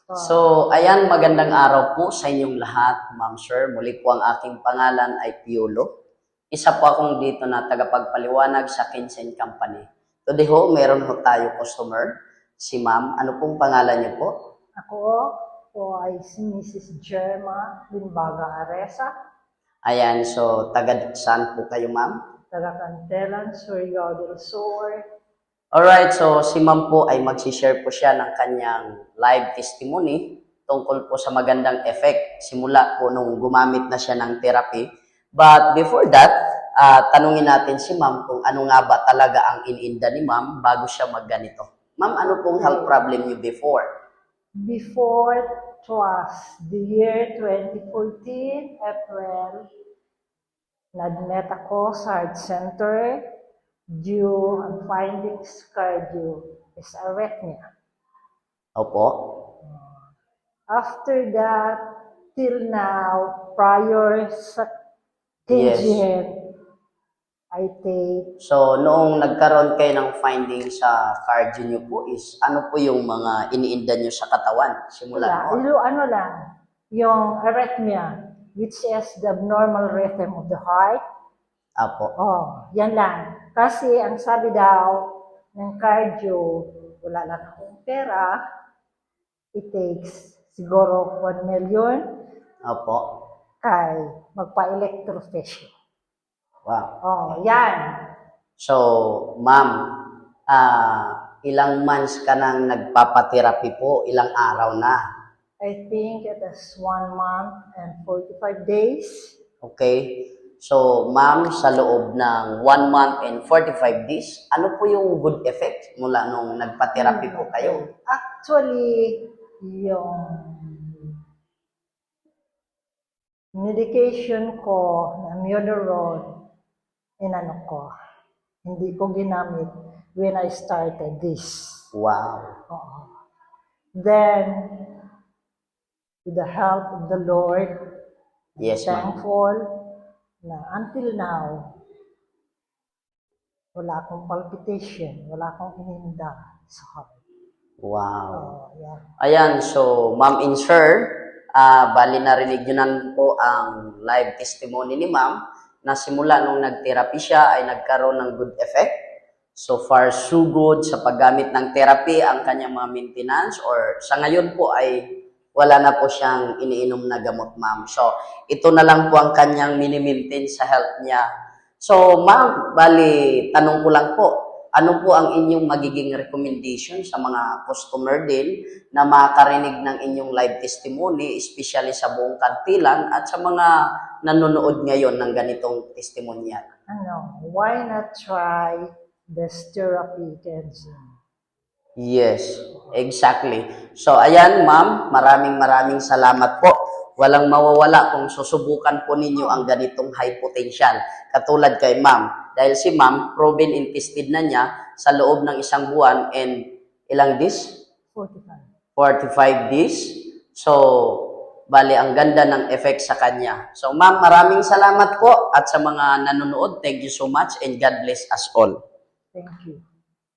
So, ayan, magandang araw po sa inyong lahat, Ma'am Sir. Muli po ang aking pangalan ay Piolo. Isa po akong dito na tagapagpaliwanag sa Kinsen Company. Today ho, meron ho tayo customer, si Ma'am. Ano pong pangalan niyo po? Ako po ay si Mrs. Germa Limbaga Aresa, Ayan, so taga saan po kayo, Ma'am? taga Cantelan, Surigao del Sur. Alright, so si Ma'am po ay magsishare po siya ng kanyang live testimony tungkol po sa magandang effect simula po nung gumamit na siya ng therapy. But before that, tanungin natin si Ma'am kung ano nga ba talaga ang iniinda ni Ma'am bago siya magganito. Ma'am, ano pong health problem niyo before? Before, it was the year 2014, April, nag-met ako sa heart center due ang findings cardio is arrhythmia. Opo. After that, till now, prior sa KGN, I take So, noong nagkaroon kayo ng finding sa cardio niyo po is ano po yung mga iniinda niyo sa katawan simula noon? ano lang, yung arrhythmia, which is the abnormal rhythm of the heart. Apo. Yan lang. Kasi ang sabi daw ng cardio, wala lang akong pera, it takes siguro 1 million Opo. kay magpa-electrophysiology. Wow. Yan. So, Ma'am, ilang months ka nang nagpapatherapy po? Ilang araw na? I think it is 1 month and 45 days. Okay. So, Ma'am, sa loob ng 1 month and 45 days, ano po yung good effect mula nung nagpa-therapy po kayo? Actually, yung medication ko na Mioderone, hindi ko ginamit when I started this. Wow. Then, with the help of the Lord, Yes, Ma'am. thankful na until now, wala akong palpitation, wala akong ininda sa heart. Wow. Yeah. Ayan, so Ma'am and Sir, bali narinig nyo na po ang live testimony ni Ma'am na simula nung nag-therapy siya ay nagkaroon ng good effect. So far, so good sa paggamit ng therapy ang kanyang mga maintenance or sa ngayon po ay wala na po siyang iniinom na gamot, Ma'am. So, ito na lang po ang kanyang mini-maintain sa health niya. So, Ma'am, bali, tanong ko lang po, ano po ang inyong magiging recommendation sa mga customer din na makarinig ng inyong live testimony, especially sa buong Cantelan at sa mga nanonood ngayon ng ganitong testimonial? Why not try this therapy, Kenzie? Yes, exactly. So, ayan, Ma'am, maraming salamat po. Walang mawawala kung susubukan po ninyo ang ganitong high potential. Katulad kay Ma'am. Dahil si Ma'am, proven and tested na niya sa loob ng 1 buwan and ilang days? 45 days. So, bali, ang ganda ng effect sa kanya. So, Ma'am, maraming salamat po. At sa mga nanonood, thank you so much and God bless us all. Thank you.